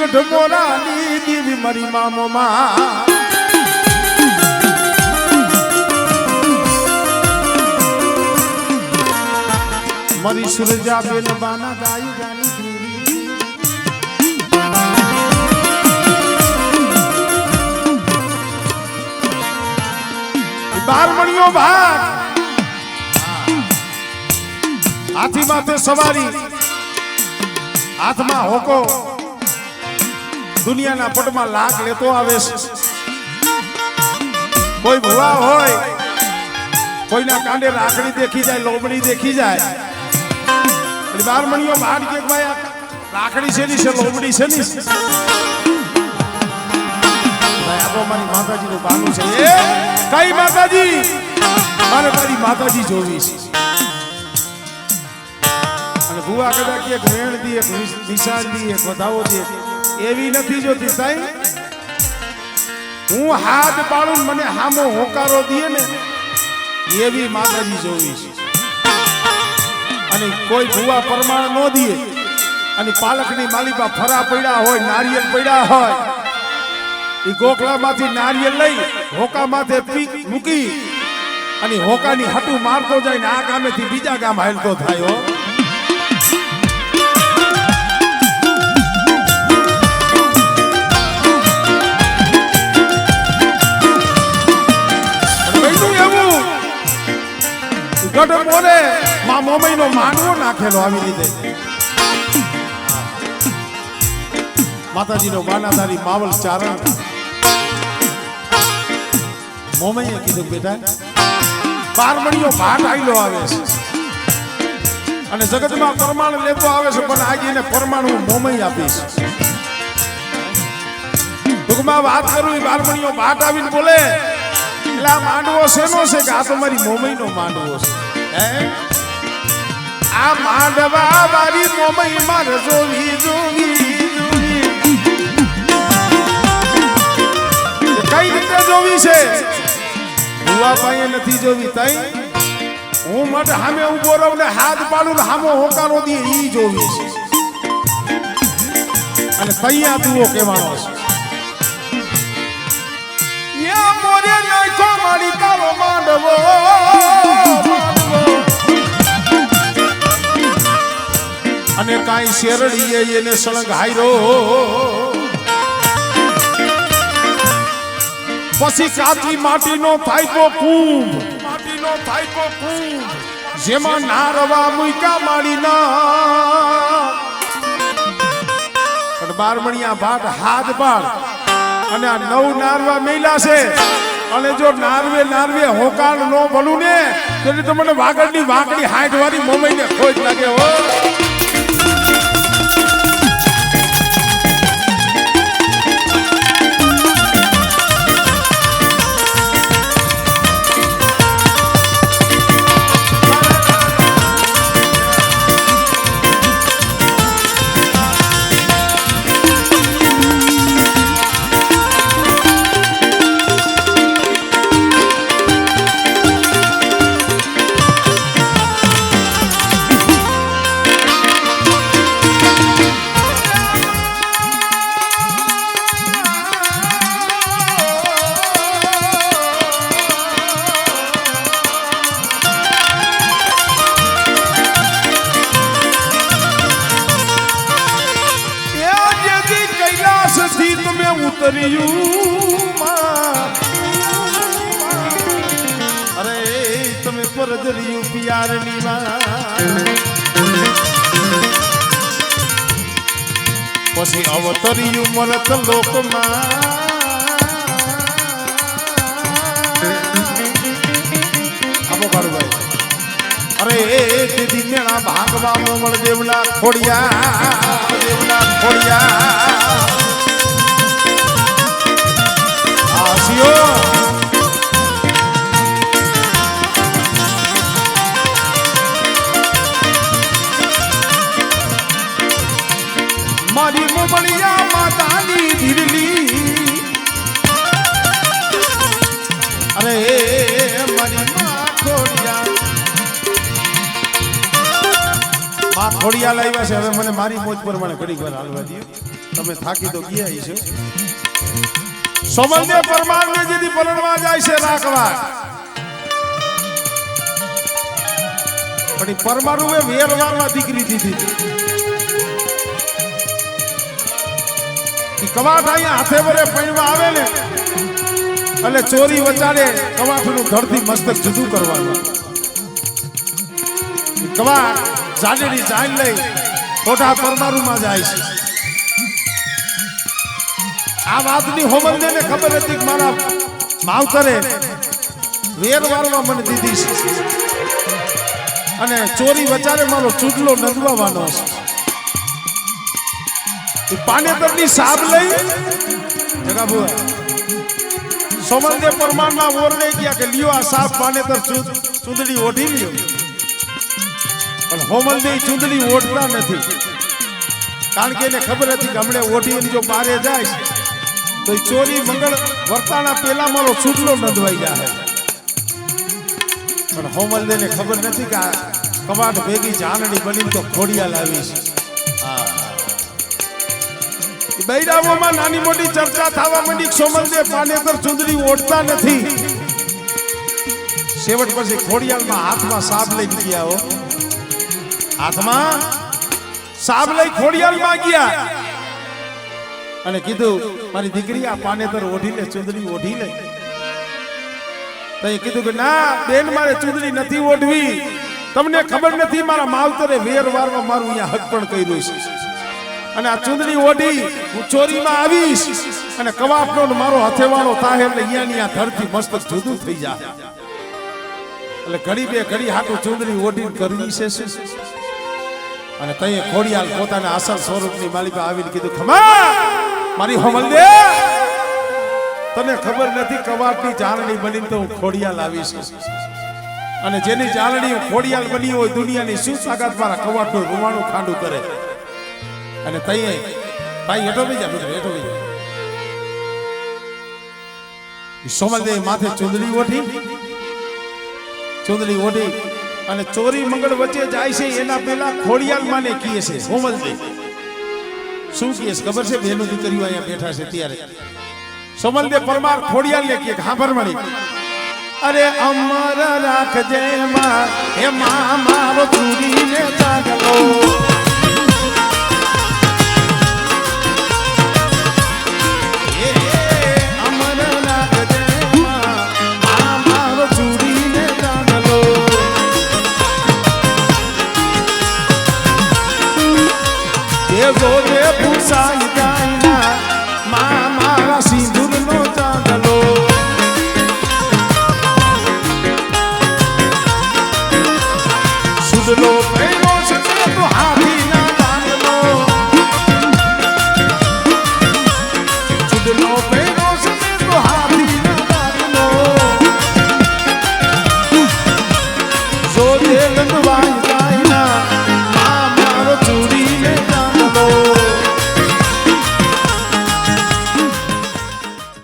ગઢમોરાની દેવી મારી મામોમાં મારી સુરજા બેન બાના ગાઈ ગાની દેવી બાર મણીઓ ભાગ હાથી માથે સવારી હાથમાં હોકો દુનિયાના પટમાં લાખ લેતો આવે છે કોઈ ભુવા હોય કોઈના કાંડે રાખડી દેખી જાય લોબડી દેખી જાય બાર મણીઓ બહાર કે ભાઈ રાખડી છે ની છે લોબડી છે ની ભાઈ આ તો મારી માતાજી નું બાનું છે એ કઈ માતાજી મારે તારી માતાજી જોવી છે અને ભુવા કદાચ એક વેણ દી એક નિશાન દી એક વધાવો દે એવી નથી જોતી સાઈ હું હાથ પાડું મને હામો હોકારો દે ને એવી માતાજી જોવી છે અને કોઈ ભુવા પ્રમાણ ન દે અને પાલકની માલિકા ફરા પડ્યા હોય નારિયેળ પડ્યા હોય એ ગોખલામાંથી નારિયેળ લઈ હોકા માથે મૂકી અને હોકાની હાટું મારતો જાય ને આ ગામેથી બીજા ગામ હાલતો થાય હો ગઢ મોરે માં મોમઈનો માંડવો નાખેલો આવી રીતે માતાજીનો બાનાધારી માવલ ચારણ મોમઈએ કીધું બેટા બારમણીઓ ભાટ આયલો આવે છે અને જગતમાં પરમાણ લેતો આવે છે પણ આજે એને પરમાણ હું મોમઈ આપીશ ટૂંકમાં વાત કરું એ બારમણીઓ ભાટ આવીને બોલે એટલે આ માંડવો શેનો છે કે આ તો મારી મોમઈનો માંડવો છે આ માંડવા વાળી મોમઈ માર જોવી જોવી કઈ રીતે જોવી છે ભુવા પાસે નથી જોવી તઈ હું માટે સામે ઉભો રહું ને હાથ પાડું ને સામો હોકારો દે ઈ જોવી છે અને તૈયા તુઓ કહેવાનો છે મોરે નાખો મારી તારો માંડવો અને કાઈ શેરડીએ એને સળંગ હાયરો પછી કાચી માટીનો થાયકો કુંભ જેમાં નારવા મુઈકા માડીના પણ બારમણિયા ભાટ હાથ પાડ અને આ નવ નારવા મેલા છે અને જો નારવે હોકાળ નો ભલું ને તો મને વાગડની વાકડી હાઈટ વાળી મોમઈને ખોજ લાગે હો અરે તમે પરદરિયું પિયારની પછી અવતરિયું મરત લોકમાં આપો કાળુભાઈ અરે દીદી મેળા ભાગવા મોમળ દેવલા ખોડિયા મારી મોમળિયા માતાની ધીરલી અરે મારી માં ખોડિયા લાવ્યા છે હવે મને મારી મોજ પ્રમાણે ઘડી વાર હાલવા દે તમે થાકી તો ગયા છો. સોમલદેવ પરમારને જેથી પરણવા જાય છે રાખવા, પણ એ પરમારું એ વેરવારમાં દીકરી દીધી. કવાટ અહીંયા હાથે વરે પૈણવા આવે ને એટલે ચોરી વચાડે કવાટનું ધડથી મસ્તક જુદું કરવાનું. કવાટ જાડેની જાન લઈ ખોટા પરમારુમાં જાય છે. આ વાતની હોમલદેવને ખબર હતી કે મારા માવતરે વેર વારવા મને દીધી છે અને ચોરી વચારે મારો ચૂડલો નદવાવાનો છે. પાનેતરની સાબ લઈ જગાબુઆ સોમલદેવ પરમારના ઓરડે ગયા કે લ્યો આ સાબ પાનેતર ચૂંદડી ઓઢી લ્યો. પણ હોમલદેવ ચૂંદડી ઓઢતા નથી, કારણ કે એને ખબર હતી કે હમણે ઓઢીને જો બારે જાય તો ચોરી મંગળ વર્તાના પેલા મારો ચૂડલો નદવાઈ જાય. પણ હોમલદેવને ખબર નથી કે આ કવાટ ભેગી જાનડી બનીને તો ખોડિયાલ આવી છે. બૈરાઓમાં નાની મોટી ચર્ચા થવા માંડી. સોમલદેવ પાનેતર ચૂંદડી ઓઢતા નથી. છેવટ પછી ખોડિયાલમાં હાથમાં સાબ લઈ ગયા હો, હાથમાં સાબ લઈ ખોડિયાલમાં ગયા અને કીધું મારી દીકરી આ પાનેતર ઓઢી લે, ચૂંદડી ઓઢી લે. તો એ કીધું કે ના બેન મારે ચૂંદડી નથી ઓઢવી. તમને ખબર નથી મારા માવતરે વેર વારવા મારું અહીંયા હક પણ કર્યું છે અને આ ચૂંદડી ઓઢી હું ચોરીમાં આવીશ અને કવાટનો મારો હથેવાળો થાય એટલે અહીંયાની આ ધરતી મસ્તક જુદું થઈ જાય. એટલે ઘડી બે ઘડી હાટું ચૂંદડી ઓઢીને કરવી છે શું? અને તઈએ ખોડિયાલ પોતાના અસલ સ્વરૂપની માલિકા આવીને કીધું ખમા મારી હોમલદેવ, તને ખબર નથી કવાટની જાળણી બનીને તો હું ખોડિયાલ આવીશ અને જેની જાળણી હું ખોડિયાલ બની હોય દુનિયાની શું તાકાત મારા કવાટનું રૂવાણું ખાંડું કરે. અને તઈએ ભાઈ હેઠો બી જા, હેઠો બી જા. સોમલદેવ માથે ચૂંદડી ઓઢી અને ચોરી મંગળ વચ્ચે જાય છે. એના પેલા ખોડિયાલ માને કીએ છે સોમલદેવ. શું કીએ છે ખબર છે? બેનો દીકરીઓ અહીંયા બેઠા છે ત્યારે સોમલદેવ પરમાર ખોડિયાલને કીએ કે હા પરમાણી, અરે અમર રાખજે માં હે માં મારો ચૂડીને ચાગલો. જોજે ભૂસાઈ જાયના માં મારા સિંદૂરનો ચાંદલો. સુડલો પહેરો છે તો હાથીના ચાંદલો. સુડલો પહેરો છે તો હાથીના ચાંદલો. જોજે ગંદવાઈ